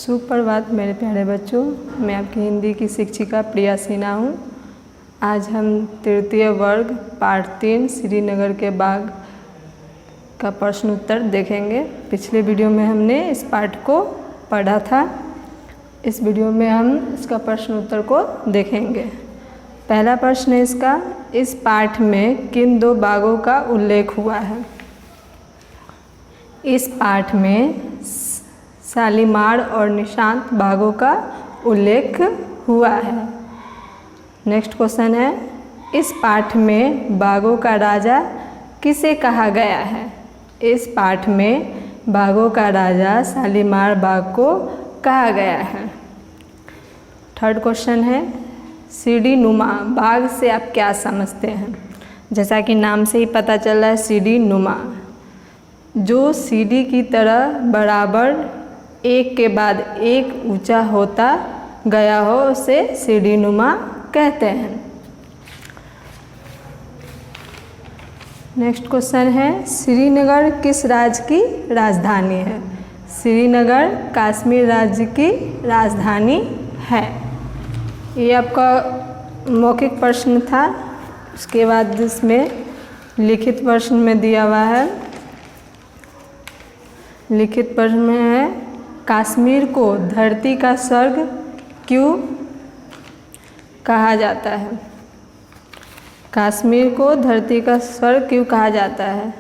सुप्रभात मेरे प्यारे बच्चों, मैं आपकी हिंदी की शिक्षिका प्रिया सिन्हा हूँ। आज हम तृतीय वर्ग पाठ 3 श्रीनगर के बाग का प्रश्न उत्तर देखेंगे। पिछले वीडियो में हमने इस पाठ को पढ़ा था। इस वीडियो में हम इसका प्रश्न उत्तर को देखेंगे। पहला प्रश्न है इसका, इस पाठ में किन दो बागों का उल्लेख हुआ है? इस पाठ में शालीमार और निशांत बागों का उल्लेख हुआ है। नेक्स्ट क्वेश्चन है, इस पाठ में बागों का राजा किसे कहा गया है? इस पाठ में बागों का राजा शालीमार बाग को कहा गया है। थर्ड क्वेश्चन है, सीढ़ी नुमा बाग से आप क्या समझते हैं? जैसा कि नाम से ही पता चल रहा है, सीढ़ी नुमा, जो सीढ़ी की तरह बराबर एक के बाद एक ऊंचा होता गया हो उसे सीढ़ी नुमा कहते हैं। नेक्स्ट क्वेश्चन है, श्रीनगर किस राज्य की राजधानी है? श्रीनगर कश्मीर राज्य की राजधानी है। ये आपका मौखिक प्रश्न था। उसके बाद इसमें लिखित प्रश्न में दिया हुआ है। लिखित प्रश्न में है, कश्मीर को धरती का स्वर्ग क्यों कहा जाता है? कश्मीर को धरती का स्वर्ग क्यों कहा जाता है?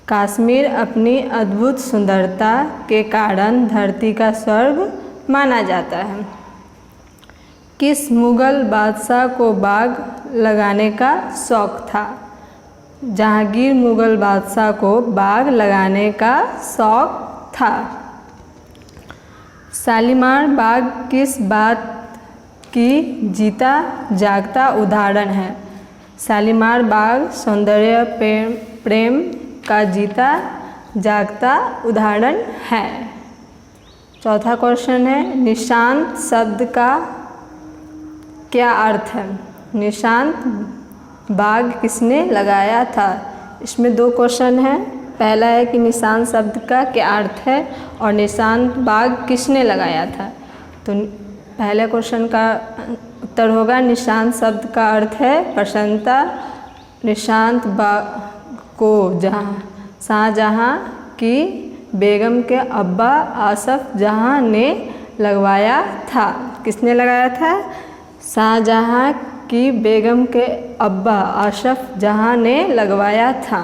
कश्मीर अपनी अद्भुत सुंदरता के कारण धरती का स्वर्ग माना जाता है। किस मुगल बादशाह को बाग लगाने का शौक था? जहांगीर मुगल बादशाह को बाग लगाने का शौक था। शालीमार बाग किस बात की जीता जागता उदाहरण है? शालीमार बाग सौंदर्य प्रेम का जीता जागता उदाहरण है। चौथा क्वेश्चन है, निशांत शब्द का क्या अर्थ है? निशांत बाग किसने लगाया था? इसमें दो क्वेश्चन हैं। पहला है कि निशांत शब्द का क्या अर्थ है और निशांत बाग किसने लगाया था। तो पहले क्वेश्चन का उत्तर होगा, निशांत शब्द का अर्थ है प्रसन्नता। निशांत बाग को शाहजहां की बेगम के अब्बा आसफ जहां ने लगवाया था। किसने लगाया था? शाहजहां की बेगम के अब्बा आसफ जहां ने लगवाया था।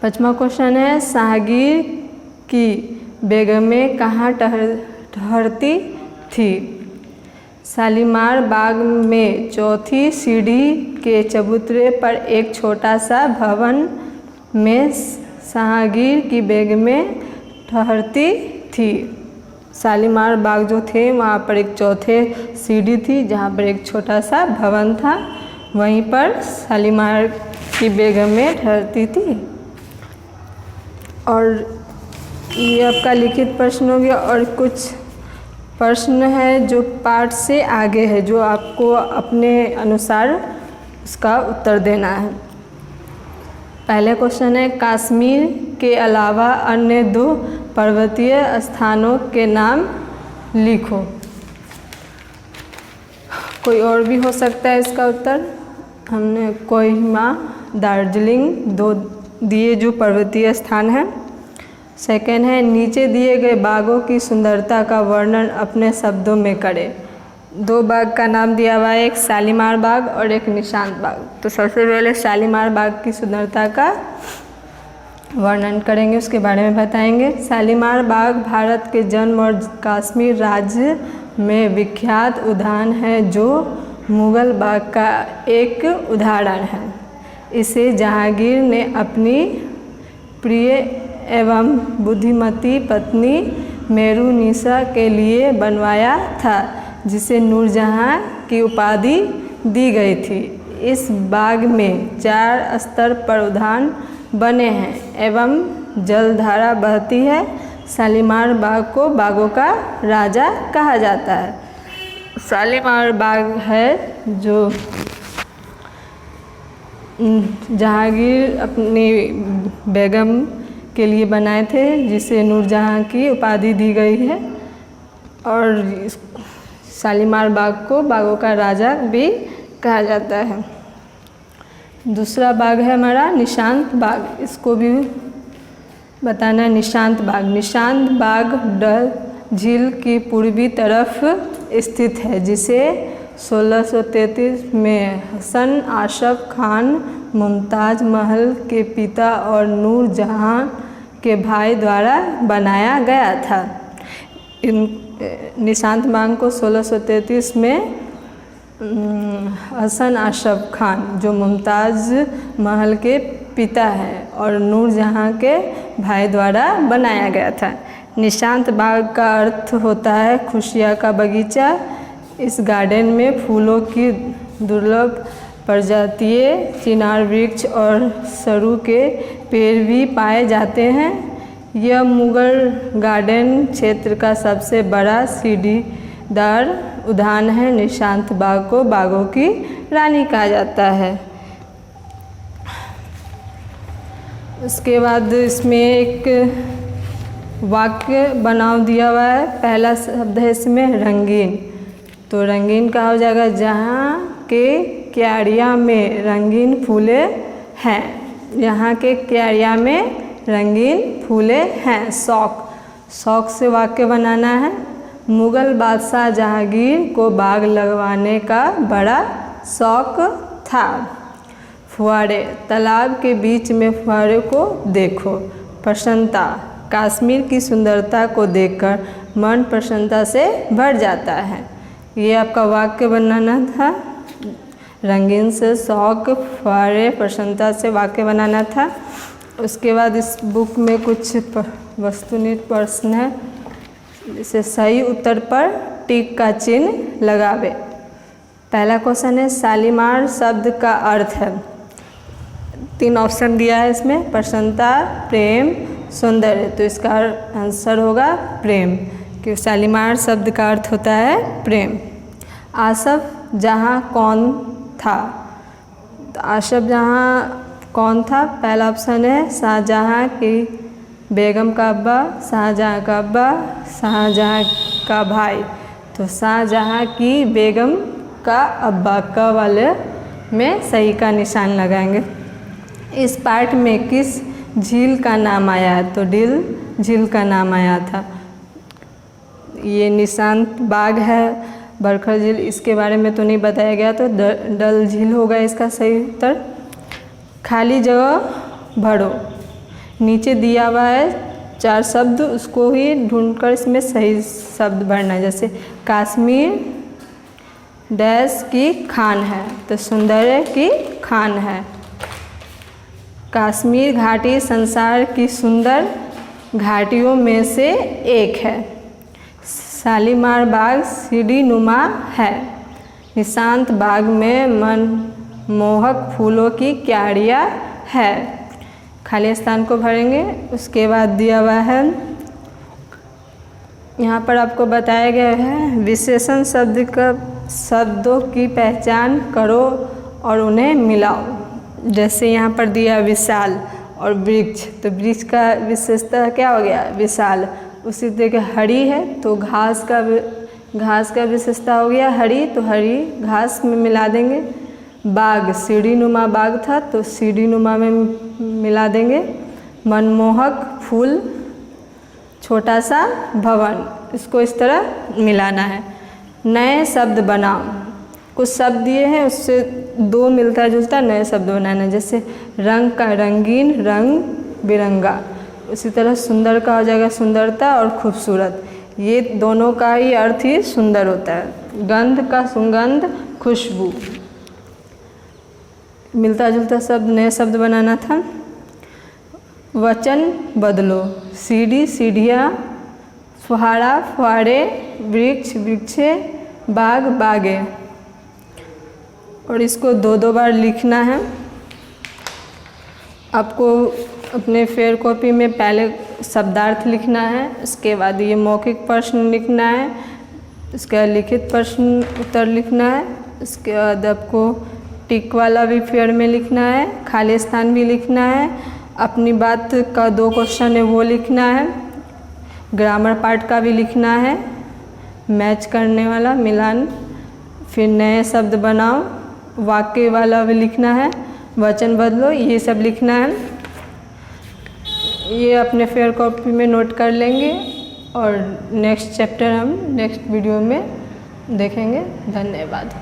पांचवा क्वेश्चन है, शाहगीर की बेगमें कहाँ ठहरती थी? शालीमार बाग में चौथी सीढ़ी के चबूतरे पर एक छोटा सा भवन में शाहगीर की बेगमें ठहरती थी। शालीमार बाग जो थे वहाँ पर एक चौथे सीढ़ी थी जहाँ पर एक छोटा सा भवन था, वहीं पर शालीमार की बेगमें ठहरती थी। और ये आपका लिखित प्रश्न हो गया। और कुछ प्रश्न है जो पाठ से आगे है, जो आपको अपने अनुसार उसका उत्तर देना है। पहले क्वेश्चन है, कश्मीर के अलावा अन्य दो पर्वतीय स्थानों के नाम लिखो। कोई और भी हो सकता है इसका उत्तर। हमने कोहिमा, दार्जिलिंग दो दिए जो पर्वतीय स्थान हैं। सेकेंड है, नीचे दिए गए बागों की सुंदरता का वर्णन अपने शब्दों में करें। दो बाग का नाम दिया हुआ है, एक शालीमार बाग और एक निशांत बाग। तो सबसे पहले शालीमार बाग की सुंदरता का वर्णन करेंगे, उसके बारे में बताएंगे। शालीमार बाग भारत के जन्म और कश्मीर राज्य में विख्यात उद्यान है जो मुगल बाग का एक उदाहरण है। इसे जहांगीर ने अपनी प्रिय एवं बुद्धिमती पत्नी मेरुनिसा के लिए बनवाया था, जिसे नूरजहां की उपाधि दी गई थी। इस बाग में 4 स्तर पर उद्यान बने हैं एवं जलधारा बहती है। शालीमार बाग को बागों का राजा कहा जाता है। शालीमार बाग है जो जहांगीर अपनी बेगम के लिए बनाए थे, जिसे नूरजहाँ की उपाधि दी गई है। और शालीमार बाग को बागों का राजा भी कहा जाता है। दूसरा बाग है हमारा निशांत बाग, इसको भी बताना है। निशांत बाग डल झील की पूर्वी तरफ स्थित है, जिसे 1633 में हसन आशफ खान मुमताज़ महल के पिता और नूरजहाँ के भाई द्वारा बनाया गया था। निशांत बाग को 1633 में हसन आशफ खान, जो मुमताज़ महल के पिता हैं, और नूरजहाँ के भाई द्वारा बनाया गया था। निशांत बाग का अर्थ होता है खुशियाँ का बगीचा। इस गार्डन में फूलों की दुर्लभ प्रजातीय चिनार वृक्ष और सरू के पेड़ भी पाए जाते हैं। यह मुगल गार्डन क्षेत्र का सबसे बड़ा सीढ़ीदार उद्यान है। निशांत बाग को बागों की रानी कहा जाता है। उसके बाद इसमें एक वाक्य बनाव दिया हुआ है। पहला शब्द है इसमें रंगीन, तो रंगीन कहा हो जाएगा जहाँ के क्यारियाँ में रंगीन फूले हैं। यहाँ के क्यारियाँ में रंगीन फूले हैं। शौक से वाक्य बनाना है। मुग़ल बादशाह जहांगीर को बाग लगवाने का बड़ा शौक था। फुहारे, तालाब के बीच में फुहारे को देखो। प्रसन्नता, कश्मीर की सुंदरता को देखकर मन प्रसन्नता से भर जाता है। ये आपका वाक्य बनाना था। रंगीन से शौक, फुहारे, प्रसन्नता से वाक्य बनाना था। उसके बाद इस बुक में कुछ वस्तुनिष्ठ प्रश्न है, जैसे सही उत्तर पर टिक का चिन्ह लगावे। पहला क्वेश्चन है शालीमार शब्द का अर्थ है। 3 ऑप्शन दिया है इसमें, प्रसन्नता, प्रेम, सौंदर्य। तो इसका आंसर होगा प्रेम, कि शालीमार शब्द का अर्थ होता है प्रेम। आसफ जहाँ कौन था? तो आसफ जहाँ कौन था? पहला ऑप्शन है शाहजहाँ की बेगम का अब्बा, शाहजहाँ का अब्बा, शाहजहाँ का भाई। तो शाहजहाँ की बेगम का अब्बा का वाले में सही का निशान लगाएंगे। इस पार्ट में किस झील का नाम आया है? तो डल झील का नाम आया था। ये निशांत बाग है, बरखा झील, इसके बारे में तो नहीं बताया गया, तो डल झील होगा इसका सही उत्तर। खाली जगह भरो, नीचे दिया हुआ है 4 शब्द, उसको ही ढूंढकर इसमें सही शब्द भरना है। जैसे कश्मीर डैश की खान है, तो सौंदर्य की खान है। कश्मीर घाटी संसार की सुंदर घाटियों में से एक है। शालीमार बाग सीढ़ी नुमा है। निशांत बाग में मनमोहक फूलों की क्यारियाँ है। खाली स्थान को भरेंगे। उसके बाद दिया हुआ है, यहाँ पर आपको बताया गया है विशेषण शब्दों की पहचान करो और उन्हें मिलाओ। जैसे यहाँ पर दिया विशाल और वृक्ष, तो वृक्ष का विशेषता क्या हो गया? विशाल। उसी तरह हरी है, तो घास का विशेषता हो गया हरी, तो हरी घास में मिला देंगे। बाग सीढ़ी नुमा बाग था, तो सीढ़ी नुमा में मिला देंगे। मनमोहक फूल, छोटा सा भवन, इसको इस तरह मिलाना है। नए शब्द बनाओ, कुछ शब्द दिए हैं उससे 2 मिलता जुलता नए शब्द बनाना है। जैसे रंग का रंगीन, रंग बिरंगा। उसी तरह सुंदर का हो जाएगा सुंदरता और खूबसूरत। ये दोनों का ही अर्थ ही सुंदर होता है। गंध का सुगंध, खुशबू। मिलता जुलता शब्द नए शब्द बनाना था। वचन बदलो, सीढ़ी सीढ़ियाँ, फुहारा फुहारे, वृक्ष वृक्षे, बाग बागे। और इसको 2-2 बार लिखना है। आपको अपने फेयर कॉपी में पहले शब्दार्थ लिखना है, उसके बाद ये मौखिक प्रश्न लिखना है, उसके बाद लिखित प्रश्न उत्तर लिखना है, उसके बाद आपको टिक वाला भी फेयर में लिखना है, खाली स्थान भी लिखना है, अपनी बात का 2 क्वेश्चन है वो लिखना है, ग्रामर पार्ट का भी लिखना है, मैच करने वाला मिलान, फिर नए शब्द बनाओ, वाक्य वाला भी लिखना है, वचन बदलो, ये सब लिखना है। ये अपने फेयर कॉपी में नोट कर लेंगे और नेक्स्ट चैप्टर हम नेक्स्ट वीडियो में देखेंगे। धन्यवाद।